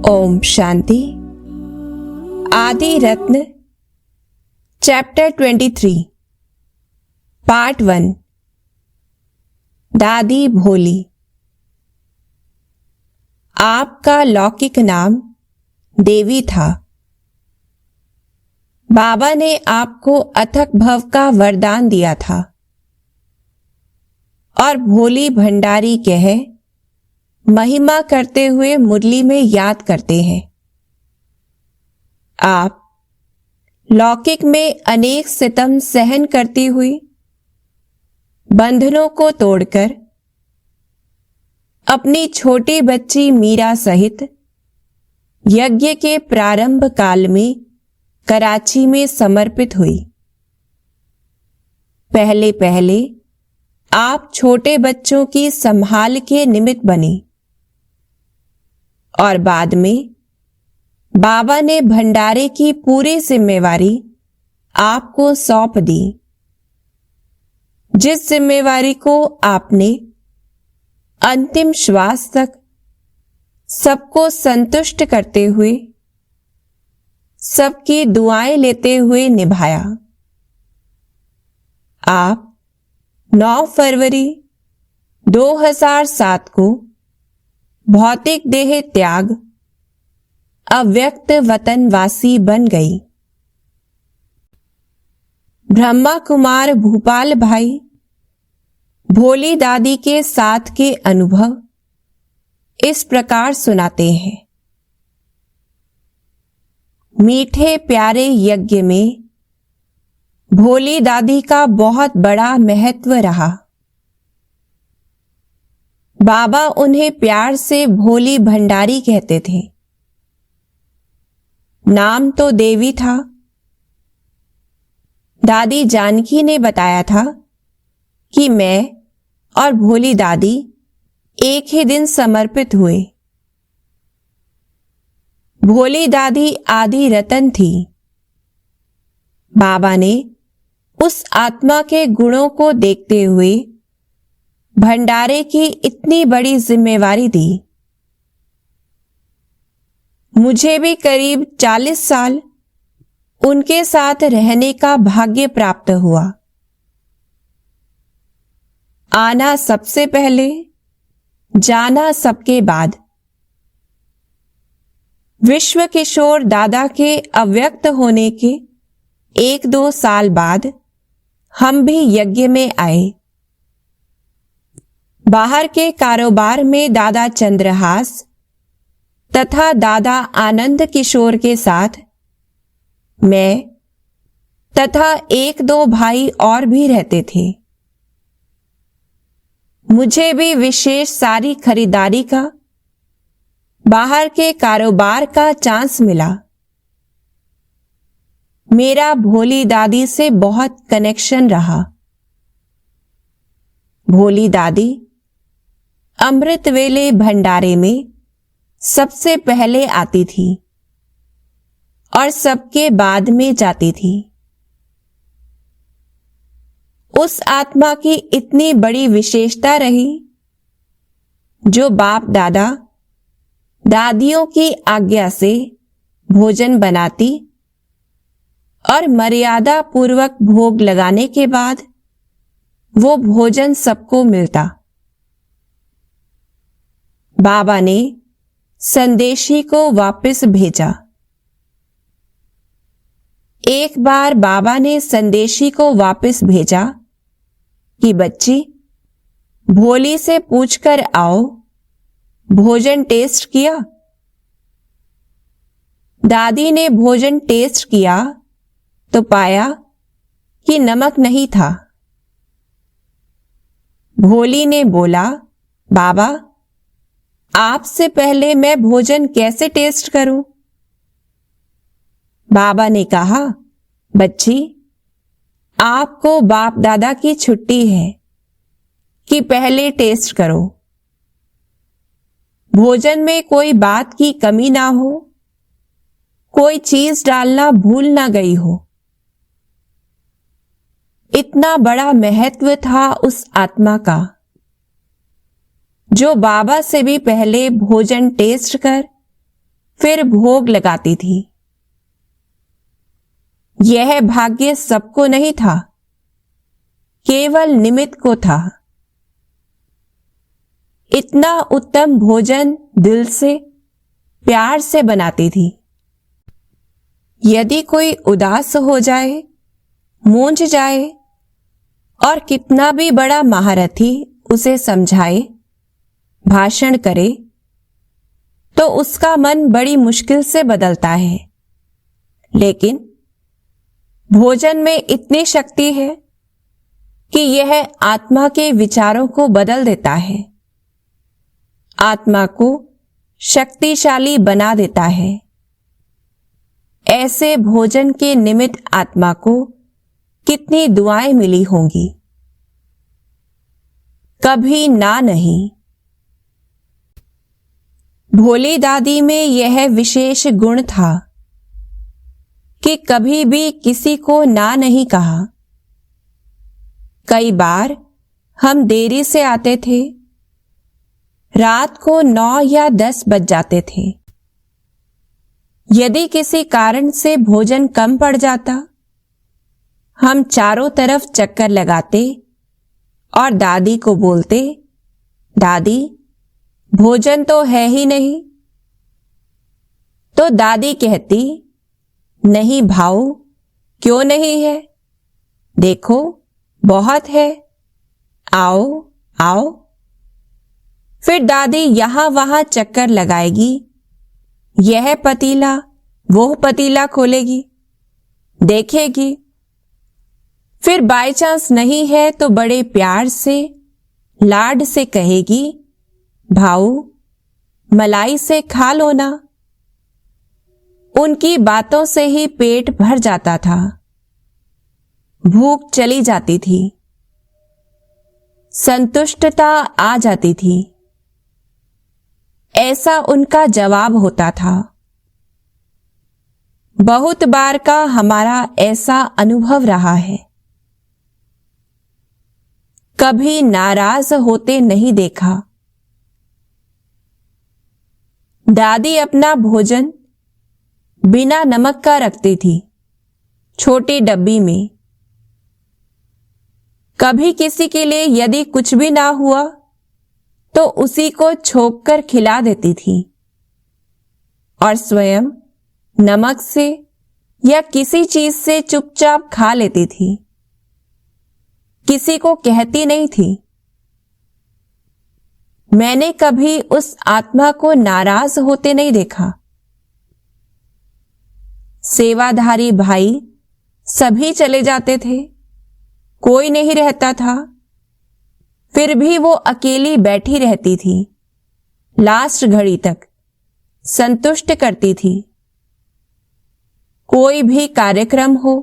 ओम शांति। आदि रत्न chapter 23 part 1। दादी भोली। आपका लौकिक नाम देवी था। बाबा ने आपको अथक भव का वरदान दिया था और भोली भंडारी कह महिमा करते हुए मुरली में याद करते हैं। आप लौकिक में अनेक सितम सहन करती हुई बंधनों को तोड़कर अपनी छोटी बच्ची मीरा सहित यज्ञ के प्रारंभ काल में कराची में समर्पित हुई। पहले पहले आप छोटे बच्चों की संभाल के निमित्त बनी और बाद में बाबा ने भंडारे की पूरी जिम्मेवारी आपको सौंप दी, जिस जिम्मेवारी को आपने अंतिम श्वास तक सबको संतुष्ट करते हुए, सबकी दुआएं लेते हुए निभाया। आप 9 फरवरी 2007 को भौतिक देह त्याग अव्यक्त वतनवासी बन गई। ब्रह्मा कुमार भूपाल भाई भोली दादी के साथ के अनुभव इस प्रकार सुनाते हैं। मीठे प्यारे यज्ञ में भोली दादी का बहुत बड़ा महत्व रहा। बाबा उन्हें प्यार से भोली भंडारी कहते थे। नाम तो देवी था। दादी जानकी ने बताया था कि मैं और भोली दादी एक ही दिन समर्पित हुए। भोली दादी आदि रतन थी। बाबा ने उस आत्मा के गुणों को देखते हुए भंडारे की इतनी बड़ी जिम्मेवारी दी। मुझे भी करीब 40 साल उनके साथ रहने का भाग्य प्राप्त हुआ। आना सबसे पहले, जाना सबके बाद। विश्व किशोर दादा के अव्यक्त होने के 1-2 साल बाद हम भी यज्ञ में आए। बाहर के कारोबार में दादा चंद्रहास तथा दादा आनंद किशोर के साथ मैं तथा 1-2 भाई और भी रहते थे। मुझे भी विशेष सारी खरीदारी का, बाहर के कारोबार का चांस मिला। मेरा भोली दादी से बहुत कनेक्शन रहा। भोली दादी अमृत वेले भंडारे में सबसे पहले आती थी और सबके बाद में जाती थी। उस आत्मा की इतनी बड़ी विशेषता रही, जो बाप दादा दादियों की आज्ञा से भोजन बनाती और मर्यादा पूर्वक भोग लगाने के बाद वो भोजन सबको मिलता। बाबा ने संदेशी को वापस भेजा। एक बार बाबा ने संदेशी को वापस भेजा कि बच्ची, भोली से पूछकर आओ, भोजन टेस्ट किया? दादी ने भोजन टेस्ट किया तो पाया कि नमक नहीं था। भोली ने बोला, बाबा, आपसे पहले मैं भोजन कैसे टेस्ट करूं? बाबा ने कहा, बच्ची, आपको बाप दादा की छुट्टी है कि पहले टेस्ट करो। भोजन में कोई बात की कमी ना हो, कोई चीज डालना भूल ना गई हो। इतना बड़ा महत्व था उस आत्मा का, जो बाबा से भी पहले भोजन टेस्ट कर फिर भोग लगाती थी। यह भाग्य सबको नहीं था, केवल निमित्त को था। इतना उत्तम भोजन दिल से प्यार से बनाती थी। यदि कोई उदास हो जाए, मूंझ जाए और कितना भी बड़ा महारथी उसे समझाए, भाषण करे, तो उसका मन बड़ी मुश्किल से बदलता है। लेकिन भोजन में इतनी शक्ति है कि यह आत्मा के विचारों को बदल देता है, आत्मा को शक्तिशाली बना देता है। ऐसे भोजन के निमित्त आत्मा को कितनी दुआएं मिली होंगी। कभी ना नहीं। भोली दादी में यह विशेष गुण था कि कभी भी किसी को ना नहीं कहा। कई बार हम देरी से आते थे, रात को 9 या 10 बज जाते थे। यदि किसी कारण से भोजन कम पड़ जाता, हम चारों तरफ चक्कर लगाते और दादी को बोलते, दादी भोजन तो है ही नहीं। तो दादी कहती, नहीं भाऊ, क्यों नहीं है, देखो बहुत है, आओ आओ। फिर दादी यहां वहां चक्कर लगाएगी, यह पतीला वो पतीला खोलेगी, देखेगी। फिर बाय चांस नहीं है तो बड़े प्यार से, लाड से कहेगी, भाऊ मलाई से खा लो ना। उनकी बातों से ही पेट भर जाता था, भूख चली जाती थी, संतुष्टता आ जाती थी। ऐसा उनका जवाब होता था। बहुत बार का हमारा ऐसा अनुभव रहा है। कभी नाराज होते नहीं देखा। दादी अपना भोजन बिना नमक का रखती थी, छोटी डब्बी में। कभी किसी के लिए यदि कुछ भी ना हुआ तो उसी को छोक कर खिला देती थी और स्वयं नमक से या किसी चीज से चुपचाप खा लेती थी। किसी को कहती नहीं थी। मैंने कभी उस आत्मा को नाराज होते नहीं देखा। सेवाधारी भाई सभी चले जाते थे, कोई नहीं रहता था, फिर भी वो अकेली बैठी रहती थी, लास्ट घड़ी तक संतुष्ट करती थी। कोई भी कार्यक्रम हो,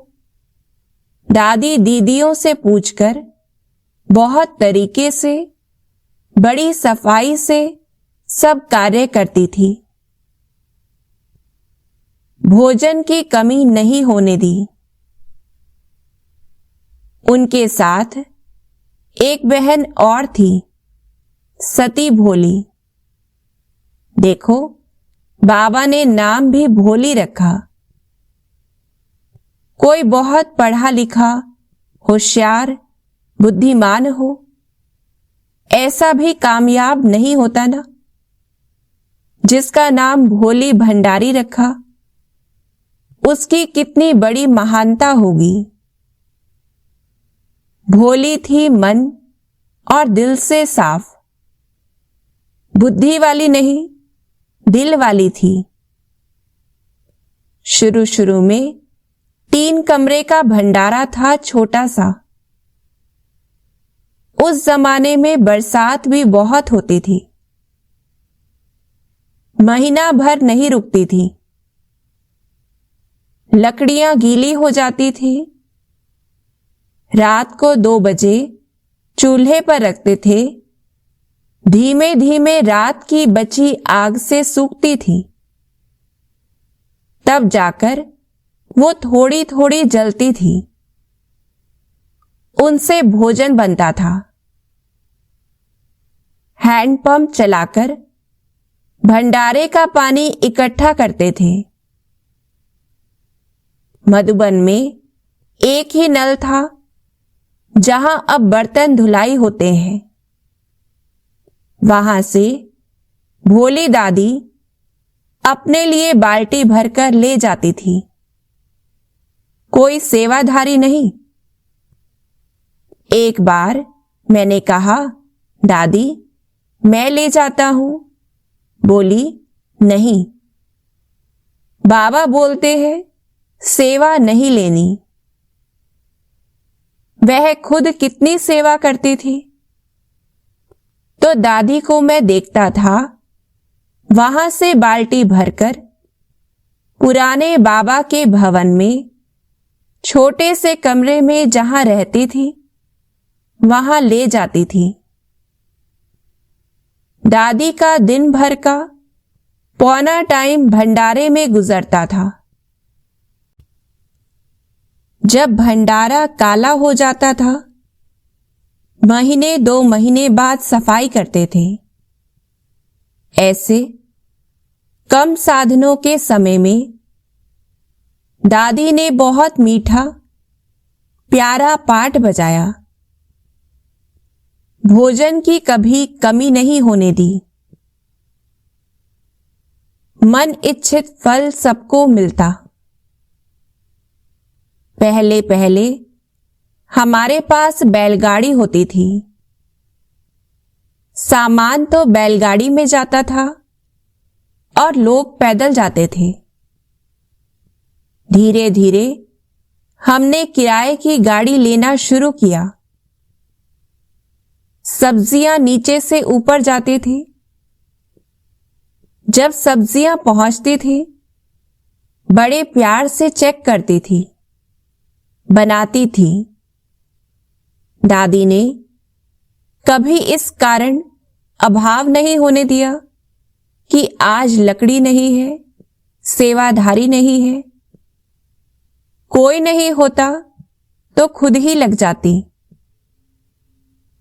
दादी दीदियों से पूछकर बहुत तरीके से, बड़ी सफाई से सब कार्य करती थी। भोजन की कमी नहीं होने दी। उनके साथ एक बहन और थी, सती भोली। देखो, बाबा ने नाम भी भोली रखा। कोई बहुत पढ़ा लिखा, होशियार, बुद्धिमान हो, ऐसा भी कामयाब नहीं होता ना। जिसका नाम भोली भंडारी रखा, उसकी कितनी बड़ी महानता होगी। भोली थी मन और दिल से साफ, बुद्धि वाली नहीं, दिल वाली थी। शुरू शुरू में 3 कमरे का भंडारा था, छोटा सा। उस जमाने में बरसात भी बहुत होती थी, महीना भर नहीं रुकती थी। लकड़ियां गीली हो जाती थी। रात को 2 बजे चूल्हे पर रखते थे, धीमे धीमे रात की बची आग से सूखती थी। तब जाकर वो थोड़ी थोड़ी जलती थी। उनसे भोजन बनता था। हैंडपंप चलाकर भंडारे का पानी इकट्ठा करते थे। मधुबन में एक ही नल था जहां अब बर्तन धुलाई होते हैं। वहां से भोली दादी अपने लिए बाल्टी भरकर ले जाती थी। कोई सेवाधारी नहीं। एक बार मैंने कहा, दादी मैं ले जाता हूं। बोली, नहीं, बाबा बोलते हैं सेवा नहीं लेनी। वह खुद कितनी सेवा करती थी। तो दादी को मैं देखता था वहां से बाल्टी भरकर पुराने बाबा के भवन में छोटे से कमरे में जहां रहती थी वहां ले जाती थी। दादी का दिन भर का पौना टाइम भंडारे में गुजरता था। जब भंडारा काला हो जाता था, महीने 2 महीने बाद सफाई करते थे। ऐसे कम साधनों के समय में दादी ने बहुत मीठा प्यारा पाठ बजाया। भोजन की कभी कमी नहीं होने दी। मन इच्छित फल सबको मिलता। पहले पहले हमारे पास बैलगाड़ी होती थी। सामान तो बैलगाड़ी में जाता था और लोग पैदल जाते थे। धीरे धीरे हमने किराए की गाड़ी लेना शुरू किया। सब्जियां नीचे से ऊपर जाती थी। जब सब्जियां पहुंचती थी, बड़े प्यार से चेक करती थी, बनाती थी। दादी ने कभी इस कारण अभाव नहीं होने दिया कि आज लकड़ी नहीं है, सेवाधारी नहीं है। कोई नहीं होता तो खुद ही लग जाती,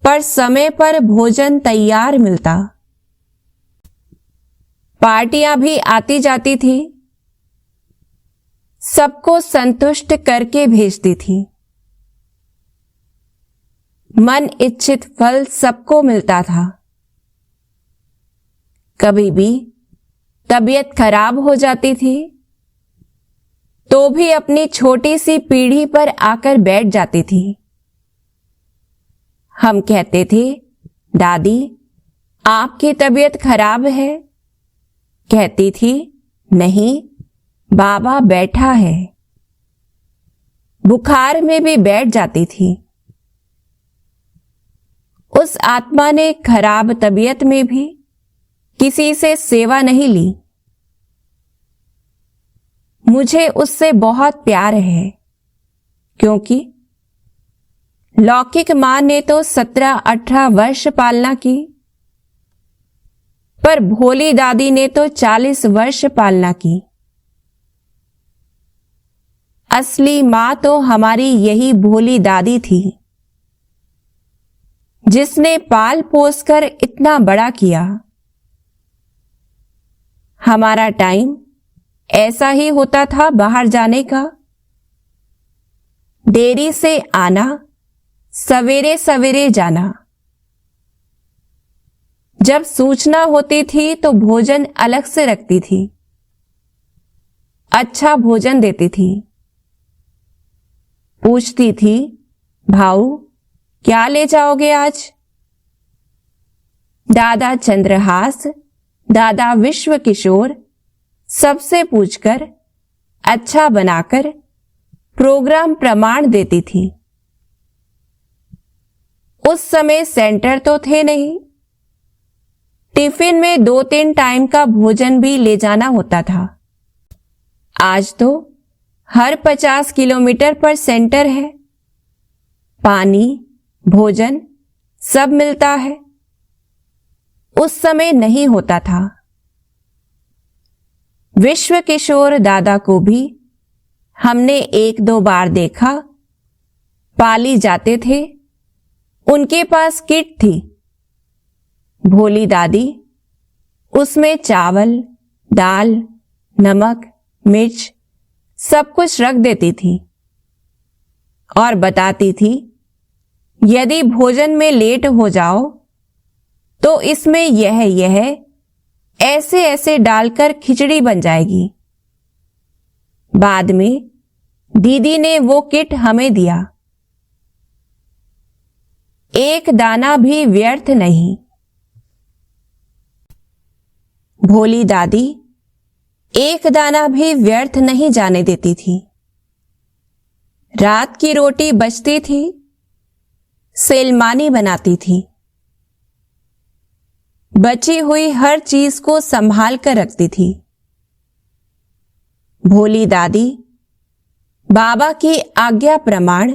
पर समय पर भोजन तैयार मिलता। पार्टियां भी आती जाती थी। सबको संतुष्ट करके भेजती थी। मन इच्छित फल सबको मिलता था। कभी भी तबीयत खराब हो जाती थी तो भी अपनी छोटी सी पीढ़ी पर आकर बैठ जाती थी। हम कहते थे, दादी आपकी तबीयत खराब है। कहती थी, नहीं, बाबा बैठा है। बुखार में भी बैठ जाती थी। उस आत्मा ने खराब तबीयत में भी किसी से सेवा नहीं ली। मुझे उससे बहुत प्यार है, क्योंकि लौकिक मां ने तो 17-18 वर्ष पालना की, पर भोली दादी ने तो 40 वर्ष पालना की। असली मां तो हमारी यही भोली दादी थी, जिसने पाल पोस कर इतना बड़ा किया। हमारा टाइम ऐसा ही होता था बाहर जाने का। देरी से आना, सवेरे सवेरे जाना। जब सूचना होती थी तो भोजन अलग से रखती थी। अच्छा भोजन देती थी। पूछती थी, भाऊ क्या ले जाओगे आज? दादा चंद्रहास, दादा विश्व किशोर सबसे पूछकर अच्छा बनाकर प्रोग्राम प्रमाण देती थी। उस समय सेंटर तो थे नहीं। टिफिन में 2-3 टाइम का भोजन भी ले जाना होता था। आज तो हर 50 किलोमीटर पर सेंटर है। पानी, भोजन सब मिलता है। उस समय नहीं होता था। विश्व किशोर दादा को भी हमने 1-2 बार देखा। पाली जाते थे। उनके पास किट थी। भोली दादी उसमें चावल, दाल, नमक, मिर्च सब कुछ रख देती थी और बताती थी, यदि भोजन में लेट हो जाओ तो इसमें यह ऐसे ऐसे डालकर खिचड़ी बन जाएगी। बाद में दीदी ने वो किट हमें दिया। एक दाना भी व्यर्थ नहीं। भोली दादी एक दाना भी व्यर्थ नहीं जाने देती थी। रात की रोटी बचती थी, सेलमानी बनाती थी। बची हुई हर चीज को संभाल कर रखती थी। भोली दादी बाबा की आज्ञा प्रमाण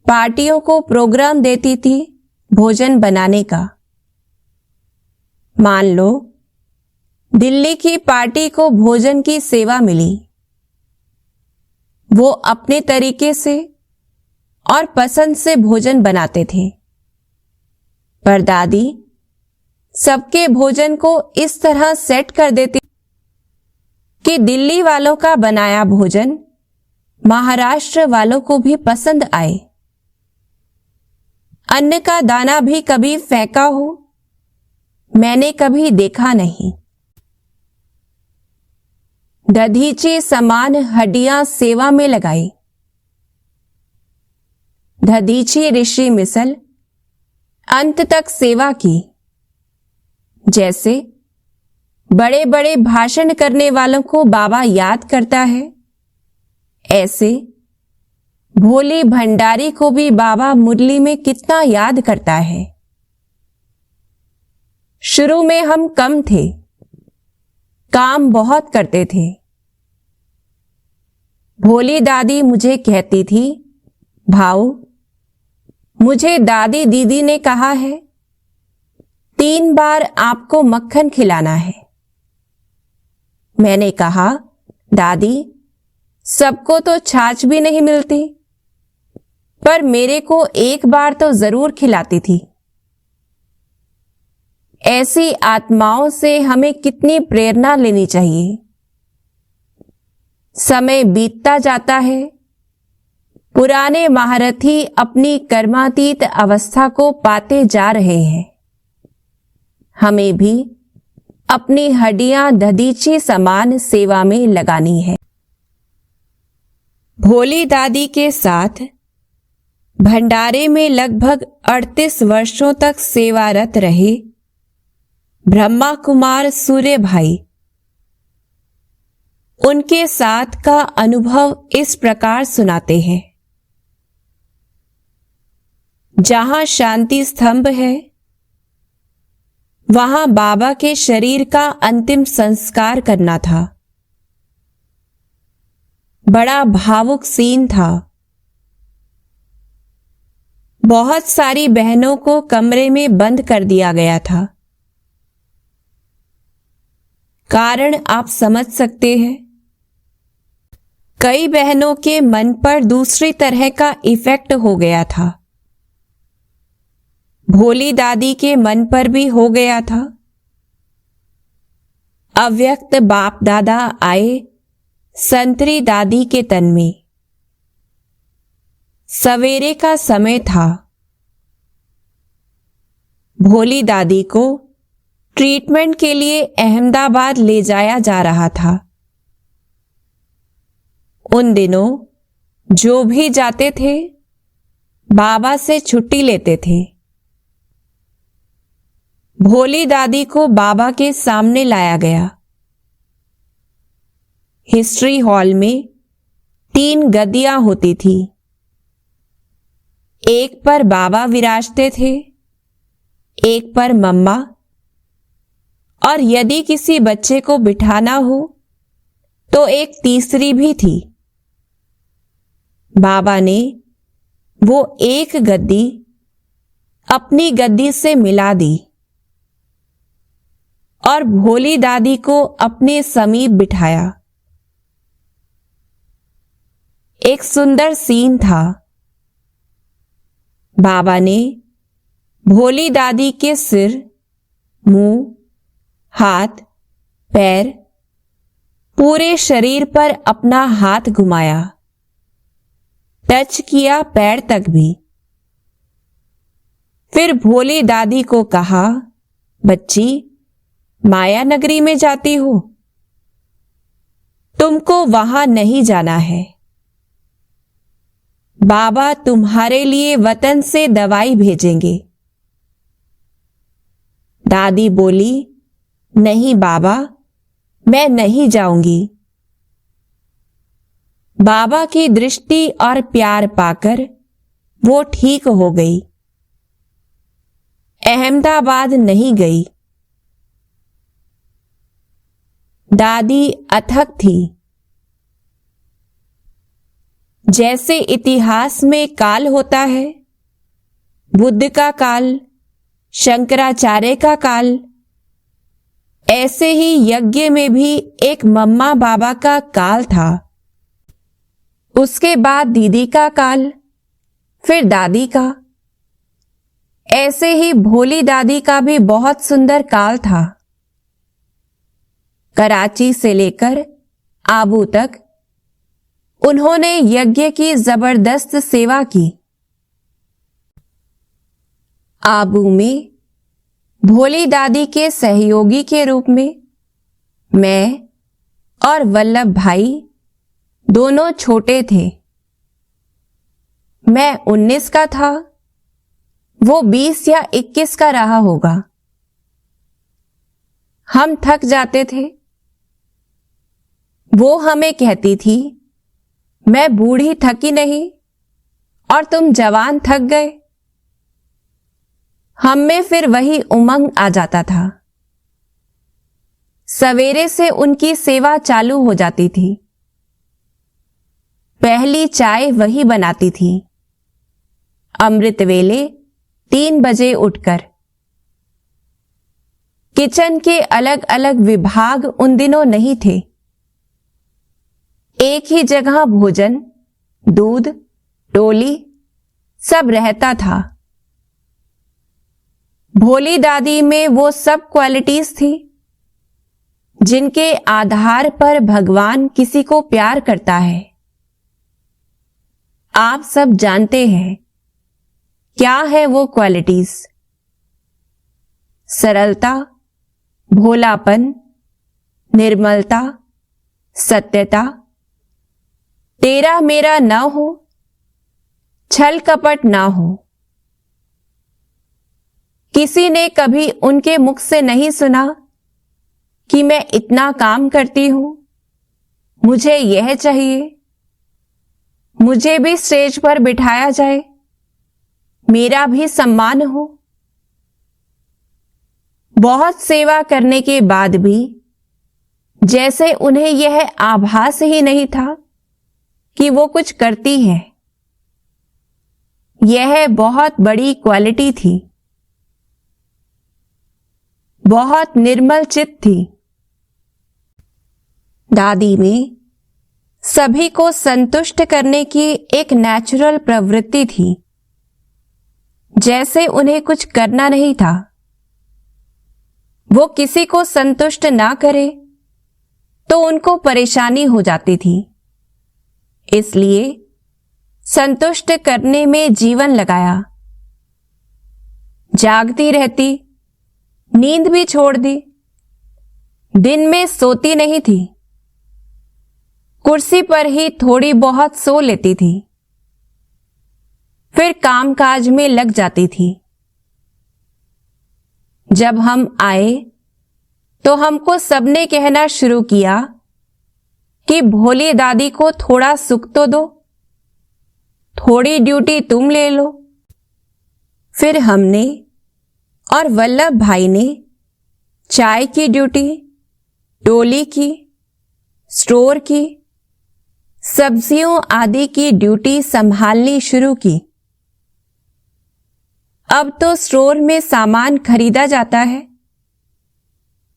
पार्टियों को प्रोग्राम देती थी भोजन बनाने का। मान लो दिल्ली की पार्टी को भोजन की सेवा मिली। वो अपने तरीके से और पसंद से भोजन बनाते थे, पर दादी सबके भोजन को इस तरह सेट कर देती कि दिल्ली वालों का बनाया भोजन महाराष्ट्र वालों को भी पसंद आए। अन्न का दाना भी कभी फेंका हो मैंने कभी देखा नहीं। दधीची समान हड्डियां सेवा में लगाई। दधीची ऋषि मिसल अंत तक सेवा की। जैसे बड़े बड़े भाषण करने वालों को बाबा याद करता है, ऐसे भोली भंडारी को भी बाबा मुरली में कितना याद करता है। शुरू में हम कम थे, काम बहुत करते थे। भोली दादी मुझे कहती थी, भाऊ मुझे दादी दीदी ने कहा है 3 बार आपको मक्खन खिलाना है। मैंने कहा, दादी सबको तो छाछ भी नहीं मिलती, पर मेरे को 1 बार तो जरूर खिलाती थी। ऐसी आत्माओं से हमें कितनी प्रेरणा लेनी चाहिए। समय बीतता जाता है, पुराने महारथी अपनी कर्मातीत अवस्था को पाते जा रहे हैं। हमें भी अपनी हड्डियां दधीची समान सेवा में लगानी है। भोली दादी के साथ भंडारे में लगभग 38 वर्षों तक सेवारत रहे ब्रह्मा कुमार सूर्य भाई। उनके साथ का अनुभव इस प्रकार सुनाते हैं। जहां शांति स्तंभ है, वहां बाबा के शरीर का अंतिम संस्कार करना था। बड़ा भावुक सीन था। बहुत सारी बहनों को कमरे में बंद कर दिया गया था। कारण आप समझ सकते हैं। कई बहनों के मन पर दूसरी तरह का इफेक्ट हो गया था। भोली दादी के मन पर भी हो गया था। अव्यक्त बाप दादा आए संतरी दादी के तन में। सवेरे का समय था। भोली दादी को ट्रीटमेंट के लिए अहमदाबाद ले जाया जा रहा था। उन दिनों जो भी जाते थे बाबा से छुट्टी लेते थे। भोली दादी को बाबा के सामने लाया गया। हिस्ट्री हॉल में 3 गद्दियां होती थी। एक पर बाबा विराजते थे, एक पर मम्मा, और यदि किसी बच्चे को बिठाना हो तो एक तीसरी भी थी। बाबा ने वो एक गद्दी अपनी गद्दी से मिला दी और भोली दादी को अपने समीप बिठाया। एक सुंदर सीन था। बाबा ने भोली दादी के सिर, मुंह हाथ, पैर, पूरे शरीर पर अपना हाथ घुमाया, टच किया पैर तक भी। फिर भोली दादी को कहा, बच्ची, माया नगरी में जाती हो, तुमको वहां नहीं जाना है। बाबा तुम्हारे लिए वतन से दवाई भेजेंगे। दादी बोली, नहीं बाबा, मैं नहीं जाऊंगी। बाबा की दृष्टि और प्यार पाकर वो ठीक हो गई। अहमदाबाद नहीं गई। दादी अथक थी। जैसे इतिहास में काल होता है, बुद्ध का काल, शंकराचार्य का काल, ऐसे ही यज्ञ में भी एक मम्मा बाबा का काल था। उसके बाद दीदी का काल, फिर दादी का। ऐसे ही भोली दादी का भी बहुत सुंदर काल था। कराची से लेकर आबू तक उन्होंने यज्ञ की जबरदस्त सेवा की। आबू में भोली दादी के सहयोगी के रूप में मैं और वल्लभ भाई दोनों छोटे थे। मैं 19 का था, वो 20 या 21 का रहा होगा। हम थक जाते थे। वो हमें कहती थी, मैं बूढ़ी थकी नहीं और तुम जवान थक गए। हम में फिर वही उमंग आ जाता था। सवेरे से उनकी सेवा चालू हो जाती थी। पहली चाय वही बनाती थी, अमृत वेले 3 बजे उठकर। किचन के अलग अलग विभाग उन दिनों नहीं थे। एक ही जगह भोजन, दूध, टोली सब रहता था। भोली दादी में वो सब क्वालिटीज थी जिनके आधार पर भगवान किसी को प्यार करता है। आप सब जानते हैं क्या है वो क्वालिटीज। सरलता, भोलापन, निर्मलता, सत्यता, तेरा मेरा न हो, छल कपट ना हो। किसी ने कभी उनके मुख से नहीं सुना कि मैं इतना काम करती हूं, मुझे यह चाहिए, मुझे भी स्टेज पर बिठाया जाए, मेरा भी सम्मान हो। बहुत सेवा करने के बाद भी जैसे उन्हें यह आभास ही नहीं था कि वो कुछ करती है। यह बहुत बड़ी क्वालिटी थी। बहुत निर्मल चित्त थी। दादी में सभी को संतुष्ट करने की एक नेचुरल प्रवृत्ति थी, जैसे उन्हें कुछ करना नहीं था। वो किसी को संतुष्ट ना करे तो उनको परेशानी हो जाती थी, इसलिए संतुष्ट करने में जीवन लगाया। जागती रहती, नींद भी छोड़ दी, दिन में सोती नहीं थी, कुर्सी पर ही थोड़ी बहुत सो लेती थी, फिर कामकाज में लग जाती थी। जब हम आए तो हमको सबने कहना शुरू किया कि भोली दादी को थोड़ा सुख तो दो, थोड़ी ड्यूटी तुम ले लो। फिर हमने और वल्लभ भाई ने चाय की ड्यूटी, टोली की, स्टोर की, सब्जियों आदि की ड्यूटी संभालनी शुरू की। अब तो स्टोर में सामान खरीदा जाता है।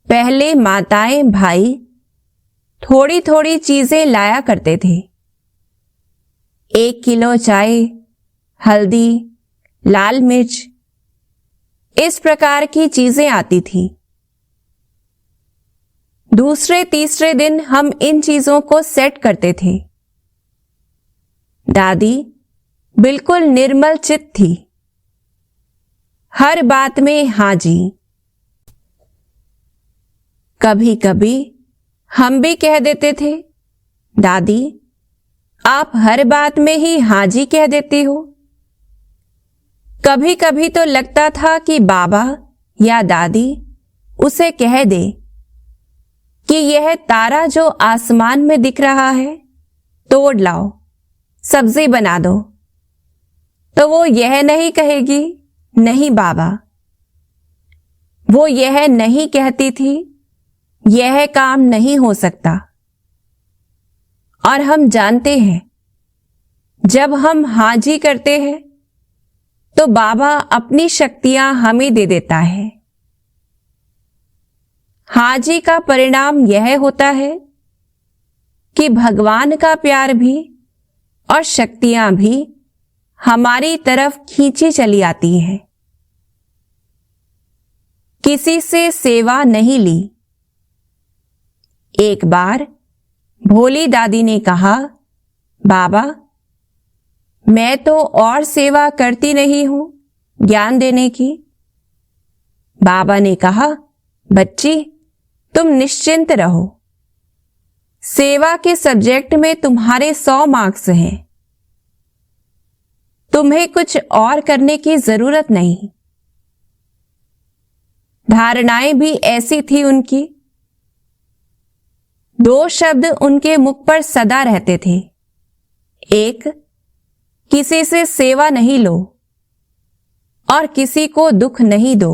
पहले माताएं भाई थोड़ी थोड़ी चीजें लाया करते थे। 1 किलो चाय, हल्दी, लाल मिर्च, इस प्रकार की चीजें आती थी। दूसरे तीसरे दिन हम इन चीजों को सेट करते थे। दादी बिल्कुल निर्मल चित्त थी, हर बात में हाँ जी। कभी कभी हम भी कह देते थे, दादी आप हर बात में ही हाँ जी कह देती हो। कभी कभी तो लगता था कि बाबा या दादी उसे कह दे कि यह तारा जो आसमान में दिख रहा है तोड़ लाओ, सब्जी बना दो, तो वो यह नहीं कहेगी नहीं बाबा। वो यह नहीं कहती थी यह काम नहीं हो सकता। और हम जानते हैं जब हम हाँ जी करते हैं तो बाबा अपनी शक्तियां हमें दे देता है। हाँ जी का परिणाम यह होता है कि भगवान का प्यार भी और शक्तियां भी हमारी तरफ खींची चली आती हैं। किसी से सेवा नहीं ली। एक बार भोली दादी ने कहा, बाबा मैं तो और सेवा करती नहीं हूं ज्ञान देने की। बाबा ने कहा, बच्ची तुम निश्चिंत रहो, सेवा के सब्जेक्ट में तुम्हारे 100 मार्क्स हैं, तुम्हें कुछ और करने की जरूरत नहीं। धारणाएं भी ऐसी थी उनकी। 2 शब्द उनके मुख पर सदा रहते थे, एक किसी से सेवा नहीं लो और किसी को दुख नहीं दो।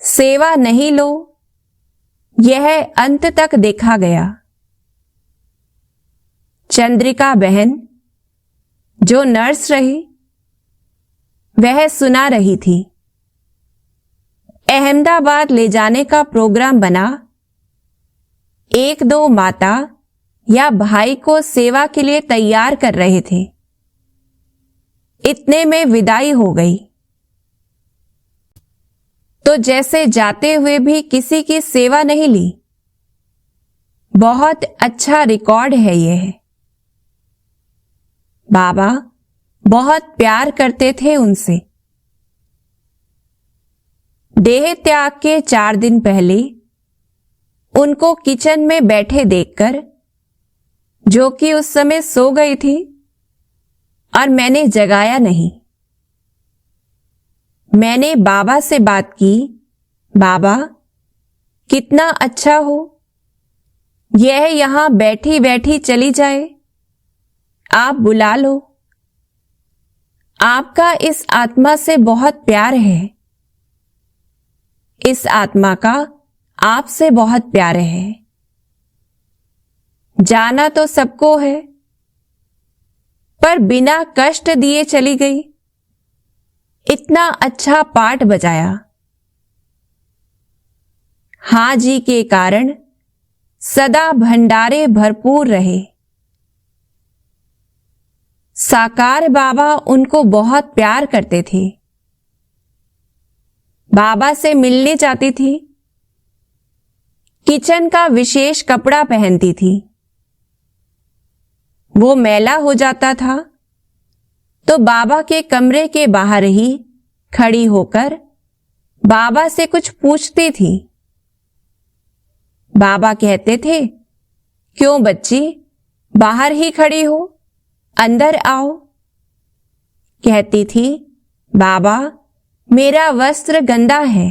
सेवा नहीं लो यह अंत तक देखा गया। चंद्रिका बहन जो नर्स रही वह सुना रही थी। अहमदाबाद ले जाने का प्रोग्राम बना। 1-2 माता या भाई को सेवा के लिए तैयार कर रहे थे। इतने में विदाई हो गई। तो जैसे जाते हुए भी किसी की सेवा नहीं ली। बहुत अच्छा रिकॉर्ड है यह। बाबा बहुत प्यार करते थे उनसे। देह त्याग के 4 दिन पहले उनको किचन में बैठे देखकर, जो कि उस समय सो गई थी और मैंने जगाया नहीं, मैंने बाबा से बात की, बाबा कितना अच्छा हो, यह यहां बैठी बैठी चली जाए, आप बुला लो। आपका इस आत्मा से बहुत प्यार है, इस आत्मा का आपसे बहुत प्यार है। जाना तो सबको है, पर बिना कष्ट दिए चली गई। इतना अच्छा पाठ बजाया। हाँ जी के कारण सदा भंडारे भरपूर रहे। साकार बाबा उनको बहुत प्यार करते थे। बाबा से मिलने जाती थी। किचन का विशेष कपड़ा पहनती थी। वो मैला हो जाता था तो बाबा के कमरे के बाहर ही खड़ी होकर बाबा से कुछ पूछती थी। बाबा कहते थे, क्यों बच्ची बाहर ही खड़ी हो, अंदर आओ। कहती थी, बाबा मेरा वस्त्र गंदा है।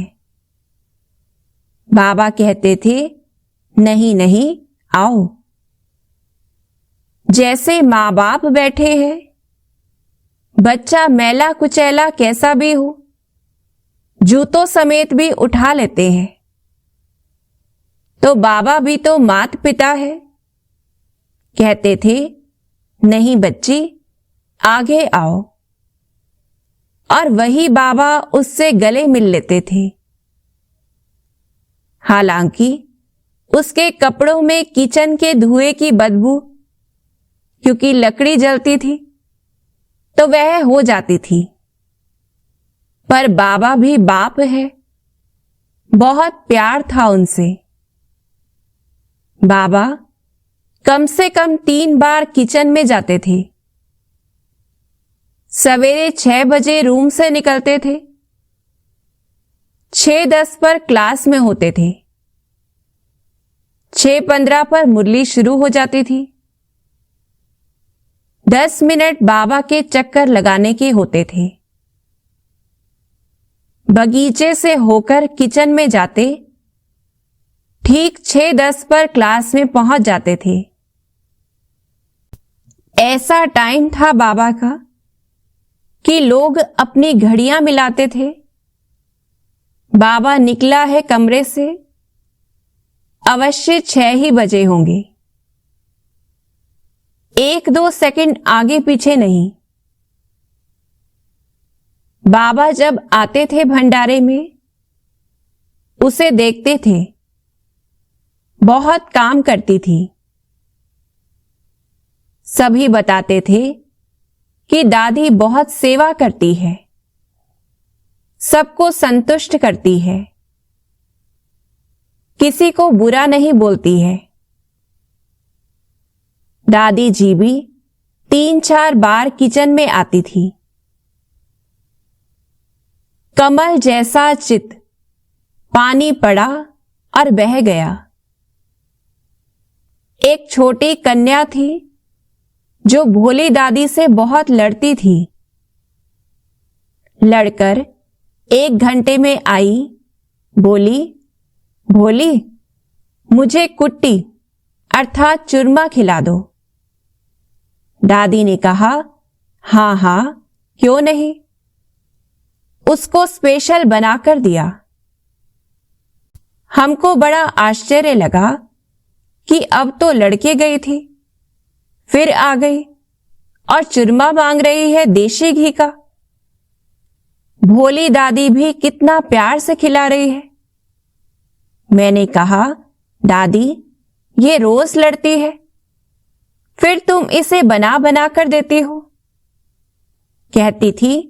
बाबा कहते थे, नहीं नहीं आओ। जैसे माँ बाप बैठे हैं, बच्चा मैला कुचैला कैसा भी हो, जूतों समेत भी उठा लेते हैं। तो बाबा भी तो मात पिता है। कहते थे, नहीं बच्ची आगे आओ। और वही बाबा उससे गले मिल लेते थे। हालांकि उसके कपड़ों में किचन के धुएं की बदबू, क्योंकि लकड़ी जलती थी तो वह हो जाती थी। पर बाबा भी बाप है, बहुत प्यार था उनसे। बाबा कम से कम 3 बार किचन में जाते थे। सवेरे 6 बजे रूम से निकलते थे, 6:10 पर क्लास में होते थे, 6:15 पर मुरली शुरू हो जाती थी, 10 मिनट बाबा के चक्कर लगाने के होते थे। बगीचे से होकर किचन में जाते, ठीक 6:10 पर क्लास में पहुंच जाते थे। ऐसा टाइम था बाबा का कि लोग अपनी घड़ियां मिलाते थे। बाबा निकला है कमरे से, अवश्य 6 ही बजे होंगे, 1-2 सेकंड आगे पीछे नहीं। बाबा जब आते थे भंडारे में, उसे देखते थे, बहुत काम करती थी। सभी बताते थे कि दादी बहुत सेवा करती है, सबको संतुष्ट करती है, किसी को बुरा नहीं बोलती है। दादी जी भी 3-4 बार किचन में आती थी। कमल जैसा चित पानी पड़ा और बह गया। एक छोटी कन्या थी जो भोली दादी से बहुत लड़ती थी। लड़कर 1 घंटे में आई, बोली, भोली मुझे कुट्टी अर्थात चूरमा खिला दो। दादी ने कहा, हाँ हाँ क्यों नहीं। उसको स्पेशल बनाकर दिया। हमको बड़ा आश्चर्य लगा कि अब तो लड़के गई थी, फिर आ गई और चूरमा मांग रही है देशी घी का। भोली दादी भी कितना प्यार से खिला रही है। मैंने कहा, दादी ये रोज लड़ती है, फिर तुम इसे बना बना कर देती हो। कहती थी,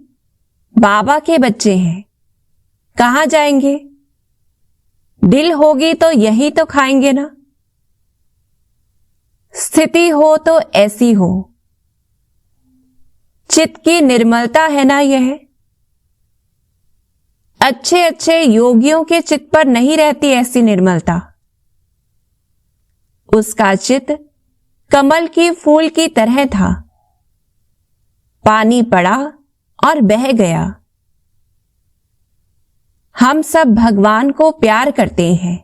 बाबा के बच्चे हैं, कहां जाएंगे, दिल होगी तो यही तो खाएंगे ना। स्थिति हो तो ऐसी हो, चित्त की निर्मलता है ना यह। अच्छे अच्छे योगियों के चित्त पर नहीं रहती ऐसी निर्मलता। उसका चित्त कमल की फूल की तरह था। पानी पड़ा और बह गया। हम सब भगवान को प्यार करते हैं,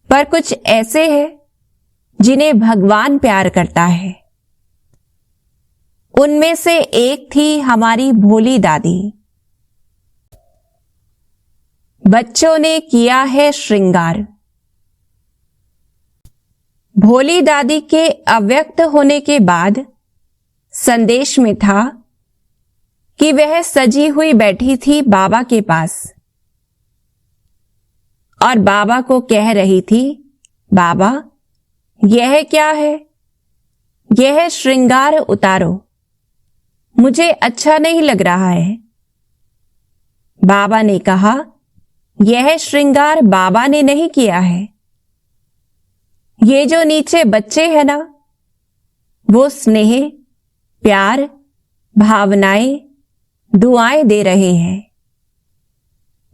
पर कुछ ऐसे हैं जिन्हें भगवान प्यार करता है। उनमें से एक थी हमारी भोली दादी। बच्चों ने किया है श्रृंगार। भोली दादी के अव्यक्त होने के बाद संदेश में था कि वह सजी हुई बैठी थी बाबा के पास और बाबा को कह रही थी, बाबा यह क्या है, यह श्रृंगार उतारो, मुझे अच्छा नहीं लग रहा है। बाबा ने कहा, यह श्रृंगार बाबा ने नहीं किया है, ये जो नीचे बच्चे हैं ना, वो स्नेह, प्यार, भावनाएं, दुआएं दे रहे हैं,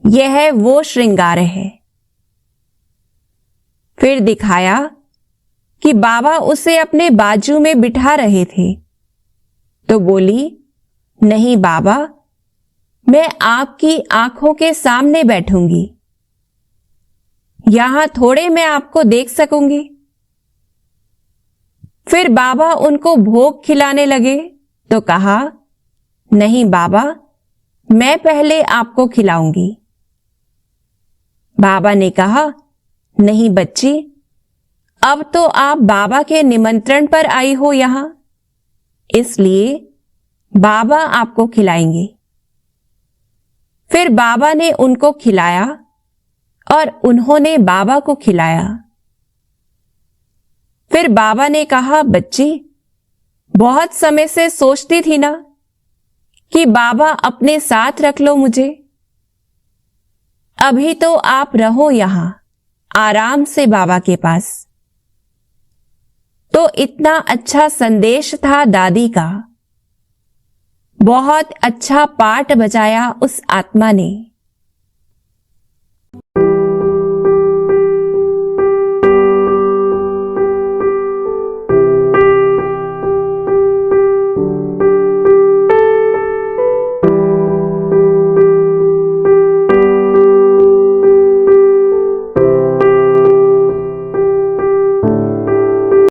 यह वो श्रृंगार है। फिर दिखाया कि बाबा उसे अपने बाजू में बिठा रहे थे, तो बोली, नहीं बाबा, मैं आपकी आंखों के सामने बैठूंगी, यहां थोड़े मैं आपको देख सकूंगी। फिर बाबा उनको भोग खिलाने लगे तो कहा, नहीं बाबा, मैं पहले आपको खिलाऊंगी। बाबा ने कहा, नहीं बच्ची, अब तो आप बाबा के निमंत्रण पर आई हो यहां, इसलिए बाबा आपको खिलाएंगे। फिर बाबा ने उनको खिलाया और उन्होंने बाबा को खिलाया। फिर बाबा ने कहा, बच्ची, बहुत समय से सोचती थी ना कि बाबा अपने साथ रख लो मुझे। अभी तो आप रहो यहां आराम से बाबा के पास। तो इतना अच्छा संदेश था दादी का। बहुत अच्छा पाठ बजाया उस आत्मा ने।